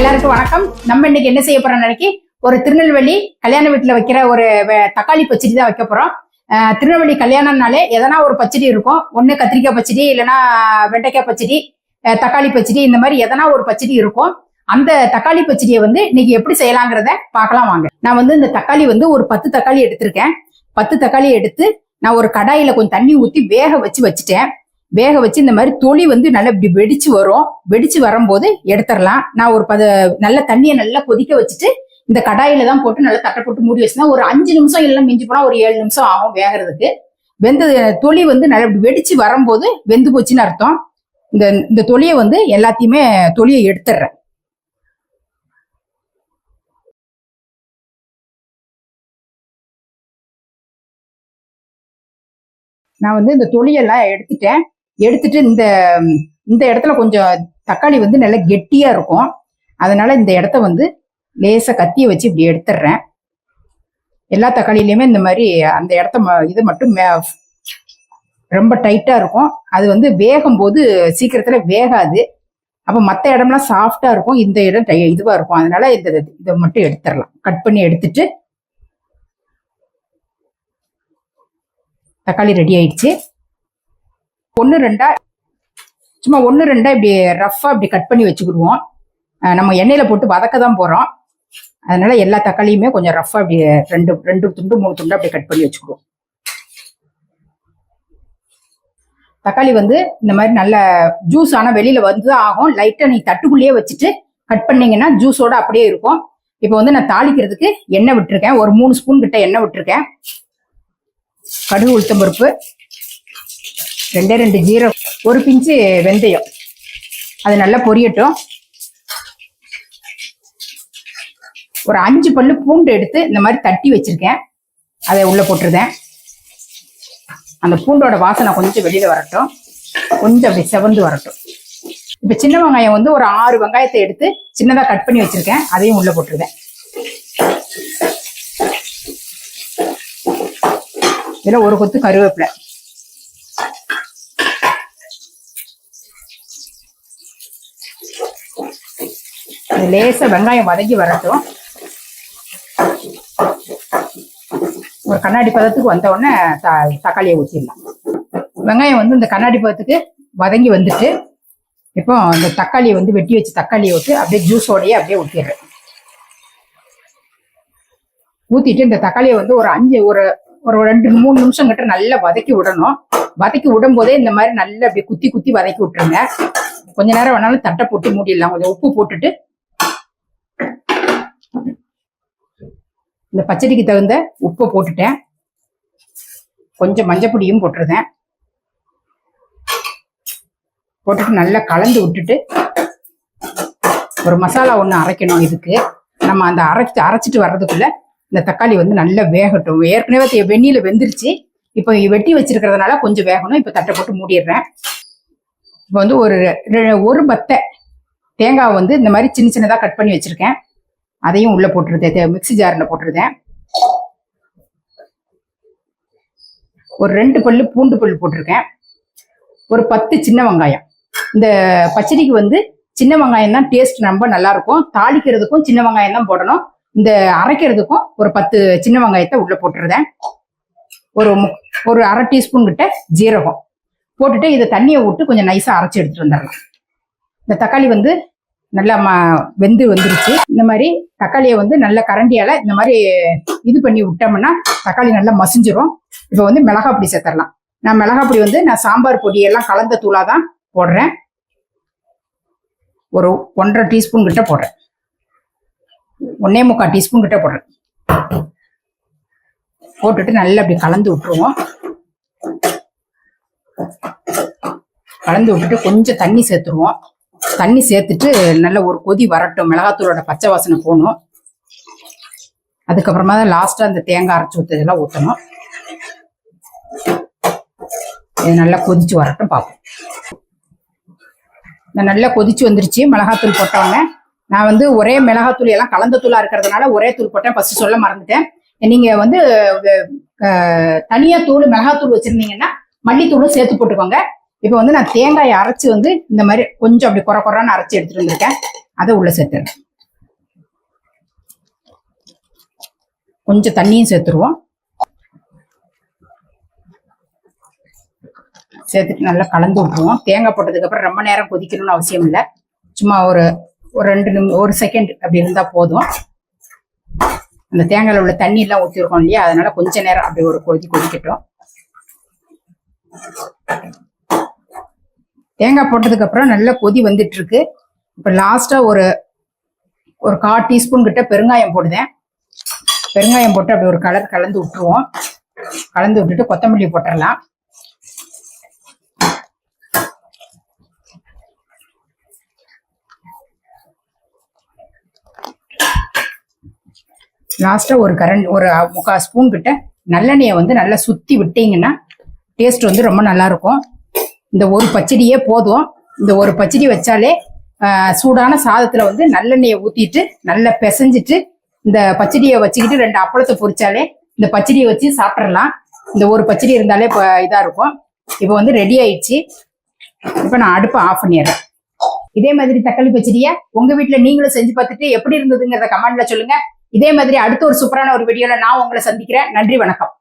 எல்லாருக்கும் வணக்கம். நம்ம இன்னைக்கு என்ன செய்ய போறோம், நாளைக்கு ஒரு திருநெல்வேலி கல்யாண வீட்டுல வைக்கிற ஒரு தக்காளி பச்சடி தான் வைக்க போறோம். திருநெல்வேலி கல்யாணம்னாலே எதனா ஒரு பச்சடி இருக்கும். ஒண்ணு கத்திரிக்காய் பச்சடி, இல்லைன்னா வெண்டைக்காய் பச்சடி, தக்காளி பச்சடி, இந்த மாதிரி எதனா ஒரு பச்சடி இருக்கும். அந்த தக்காளி பச்சடியை வந்து இன்னைக்கு எப்படி செய்யலாங்கிறத பார்க்கலாம் வாங்க. நான் வந்து இந்த தக்காளி வந்து ஒரு 10 தக்காளி எடுத்திருக்கேன். 10 தக்காளி எடுத்து நான் ஒரு கடாயில கொஞ்சம் தண்ணி ஊற்றி வேக வச்சுட்டேன். வேக வச்சு இந்த மாதிரி தொளி வந்து நல்லா இப்படி வெடிச்சு வரும். வெடிச்சு வரும்போது எடுத்துடலாம். நான் ஒரு நல்ல தண்ணியை நல்லா கொதிக்க வச்சுட்டு இந்த கடாயில தான் போட்டு நல்லா தட்டை போட்டு மூடி வச்சுனா ஒரு 5 நிமிஷம் இல்லை மிஞ்சி போனா ஒரு 7 நிமிஷம் ஆகும் வேகிறதுக்கு. வெந்த தொளி வந்து நல்லா இப்படி வெடிச்சு வரும்போது வெந்து போச்சுன்னு அர்த்தம். இந்த தொலியை வந்து எல்லாத்தையுமே தொலியை எடுத்துடுறேன். நான் வந்து இந்த தொலியெல்லாம் எடுத்துட்டு இந்த இடத்துல கொஞ்சம் தக்காளி வந்து நல்லா கெட்டியா இருக்கும். அதனால இந்த இடத்த வந்து லேசா கத்தியை வச்சு இப்படி எடுத்துடுறேன். எல்லா தக்காளியிலயுமே இந்த மாதிரி அந்த இடத்த இது மட்டும் ரொம்ப டைட்டா இருக்கும். அது வந்து வேகும் போது சீக்கிரத்துல வேகாது. அப்ப மற்ற இடம்லாம் சாஃப்டா இருக்கும், இந்த இடம் இதுவா இருக்கும். அதனால இதை மட்டும் எடுத்துடலாம். கட் பண்ணி எடுத்துட்டு தக்காளி ரெடி ஆயிடுச்சு. சும்மா 1-2 இப்படி ரஃபா இப்படி கட் பண்ணி வச்சுக்கிடுவோம். நம்ம எண்ணெயில போட்டு வதக்க தான் போறோம். அதனால எல்லா தக்காளியுமே கொஞ்சம் ரஃபா இப்படி 2 துண்டு 3 துண்டு அப்படி கட் பண்ணி வச்சுக்கிடுவோம். தக்காளி வந்து இந்த மாதிரி நல்ல ஜூஸ் ஆனா வெளியில வந்து ஆகும். லைட்டா நீ தட்டுக்குள்ளேயே வச்சுட்டு கட் பண்ணீங்கன்னா ஜூஸோட அப்படியே இருக்கும். இப்போ வந்து நான் தாளிக்கிறதுக்கு எண்ணெய் விட்டுருக்கேன். ஒரு 3 ஸ்பூன் கிட்ட எண்ணெய் விட்டுருக்கேன். கடுகு, உளுத்தம்பருப்பு, 2 ஜீரகம், ஒரு பிஞ்சு வெந்தயம். அது நல்லா பொரியட்டும். ஒரு 5 பல்லு பூண்டு எடுத்து இந்த மாதிரி தட்டி வச்சிருக்கேன். அதை உள்ள போட்டுருந்தேன். அந்த பூண்டோட வாசனை கொஞ்சம் வெளியில வரட்டும். கொஞ்சம் அப்படி செவந்து வரட்டும். இப்ப சின்ன வெங்காயம் வந்து ஒரு 6 வெங்காயத்தை எடுத்து சின்னதா கட் பண்ணி வச்சிருக்கேன். அதையும் உள்ள போட்டுருந்தேன். இதுல ஒரு கொத்து கருவேப்பிலை, லேசா வெங்காயம் வதங்கி வரட்டும். ஒரு கண்ணாடி பதத்துக்கு வந்த உடனே தக்காளியை ஊற்றிடலாம். வெங்காயம் வந்து இந்த கண்ணாடி பதத்துக்கு வதங்கி வந்துட்டு இப்போ இந்த தக்காளியை வந்து வெட்டி வச்சு தக்காளியை ஊற்றி அப்படியே ஜூஸோடையே அப்படியே ஊற்றிடுறேன். ஊத்திட்டு இந்த தக்காளியை வந்து ஒரு 2-3 நிமிஷம் கிட்ட நல்லா வதக்கி விடணும். வதக்கி விடும் போதே இந்த மாதிரி நல்லா அப்படியே குத்தி வதக்கி விட்டுருங்க. கொஞ்ச நேரம் வேணாலும் தட்டை போட்டு மூடிடலாம். கொஞ்சம் உப்பு போட்டுட்டு இந்த பச்சடிக்கு தகுந்த உப்பை போட்டுட்டேன். கொஞ்சம் மஞ்சப்பொடியும் போட்டுருந்தேன். போட்டுட்டு நல்லா கலந்து விட்டுட்டு ஒரு மசாலா ஒன்று அரைக்கணும். இதுக்கு நம்ம அந்த அரைச்சிட்டு வர்றதுக்குள்ள இந்த தக்காளி வந்து நல்லா வேகட்டும். ஏற்கனவே வெந்நீல வெந்துருச்சு. இப்போ வெட்டி வச்சிருக்கிறதுனால கொஞ்சம் வேகணும். இப்போ தட்டை போட்டு மூடிடுறேன். இப்போ வந்து ஒரு பத்தை தேங்காய் வந்து இந்த மாதிரி சின்னதா கட் பண்ணி வச்சிருக்கேன். அதையும் உள்ள போட்டுருந்தேன். மிக்ஸி ஜாரில் போட்டிருந்தேன். ஒரு 2 பல்லு பூண்டு பல் போட்டிருக்கேன். ஒரு 10 சின்ன வெங்காயம். இந்த பச்சடிக்கு வந்து சின்ன வெங்காயம் தான் டேஸ்ட் ரொம்ப நல்லா இருக்கும். தாளிக்கிறதுக்கும் சின்ன வெங்காயம் தான் போடணும். இந்த அரைக்கிறதுக்கும் ஒரு 10 சின்ன வெங்காயத்தை உள்ள போட்டுருந்தேன். ஒரு அரை டீஸ்பூன் கிட்ட ஜீரகம் போட்டுட்டு இதை தண்ணியை விட்டு கொஞ்சம் நைஸா அரைச்சி எடுத்துட்டு வந்துடலாம். இந்த தக்காளி வந்து நல்லா வந்துருச்சு. இந்த மாதிரி தக்காளியை வந்து நல்ல கரண்டியால இந்த மாதிரி இது பண்ணி விட்டோம்னா தக்காளி நல்லா மசிஞ்சிரும். இப்போ வந்து மிளகாய் பொடி சேர்த்துடலாம். நான் மிளகாய் பொடி வந்து நான் சாம்பார் பொடி எல்லாம் கலந்த தூளா தான் போடுறேன். ஒரு 1.5 டீஸ்பூன் கிட்ட போடுறேன். 1.25 டீஸ்பூன் கிட்ட போடுறேன். போட்டுட்டு நல்லா அப்படி கலந்து விட்டுருவோம். கலந்து விட்டுட்டு கொஞ்சம் தண்ணி சேர்த்துருவோம். தண்ணி சேர்த்துட்டு நல்ல ஒரு கொதி வரட்டும். மிளகாத்தூளோட பச்சை வாசனை போகணும். அதுக்கப்புறமா தான் லாஸ்டா அந்த தேங்காய் அரைச்சி ஊற்றதெல்லாம் ஊற்றணும். இது நல்லா கொதிச்சு வரட்டும் பார்ப்போம். நல்லா கொதிச்சு வந்துருச்சு. மிளகாத்தூள் போட்டோன்னே நான் வந்து ஒரே மிளகாத்தூள் எல்லாம் கலந்த தூளா இருக்கிறதுனால ஒரே தூள் போட்டேன். ஃபர்ஸ்ட் சொல்ல மறந்துட்டேன். நீங்க வந்து தனியா தூள் மிளகாத்தூள் வச்சிருந்தீங்கன்னா மல்லித்தூளும் சேர்த்து போட்டுக்கோங்க. இப்போ வந்து நான் தேங்காயை அரைச்சி வந்து இந்த மாதிரி கொஞ்சம் அப்படி குறை குறைன்னு அரைச்சி எடுத்துட்டு வந்திருக்கேன். அதை உள்ள சேர்த்துறேன். கொஞ்சம் தண்ணியும் சேர்த்துருவோம். சேர்த்துட்டு நல்லா கலந்து விட்டுருவோம். தேங்காய் போட்டதுக்கு அப்புறம் ரொம்ப நேரம் கொதிக்கணும்னு அவசியம் இல்லை. சும்மா ஒரு 2 நிமிஷம் 1 செகண்ட் அப்படி இருந்தா போதும். அந்த தேங்காயில உள்ள தண்ணி எல்லாம் ஊற்றிருக்கோம் இல்லையா, அதனால கொஞ்ச நேரம் அப்படி ஒரு கொதிக்கட்டும். தேங்காய் போட்டதுக்கு அப்புறம் நல்லா கொதி வந்துட்டு இருக்கு. இப்ப லாஸ்டா ஒரு 1/4 டீஸ்பூன் கிட்ட பெருங்காயம் போடுதேன். பெருங்காயம் போட்டு அப்படி ஒரு கலந்து விட்டுருவோம். கலந்து விட்டுட்டு கொத்தமல்லி போட்டுடலாம். லாஸ்டா ஒரு 3/4 ஸ்பூன் கிட்ட நல்லெண்ணெயை வந்து நல்லா சுத்தி விட்டீங்கன்னா டேஸ்ட் வந்து ரொம்ப நல்லா இருக்கும். இந்த ஒரு பச்சடியே போதும். இந்த ஒரு பச்சடி வச்சாலே சூடான சாதத்துல வந்து நல்லெண்ணெயை ஊத்திட்டு நல்லா பிசைஞ்சிட்டு இந்த பச்சடியை வச்சுக்கிட்டு 2 அப்பளத்தை பொரிச்சாலே இந்த பச்சடியை வச்சு சாப்பிடலாம். இந்த ஒரு பச்சடி இருந்தாலே இப்போ இதா இருக்கும். இப்போ வந்து ரெடி ஆயிடுச்சு. இப்போ நான் அடுப்பை ஆஃப் பண்ணிடுறேன். இதே மாதிரி தக்காளி பச்சடியை உங்க வீட்டுல நீங்களும் செஞ்சு பார்த்துட்டு எப்படி இருந்ததுங்கிறத கமெண்ட்ல சொல்லுங்க. இதே மாதிரி அடுத்த ஒரு சூப்பரான ஒரு வீடியோல நான் உங்களை சந்திக்கிறேன். நன்றி, வணக்கம்.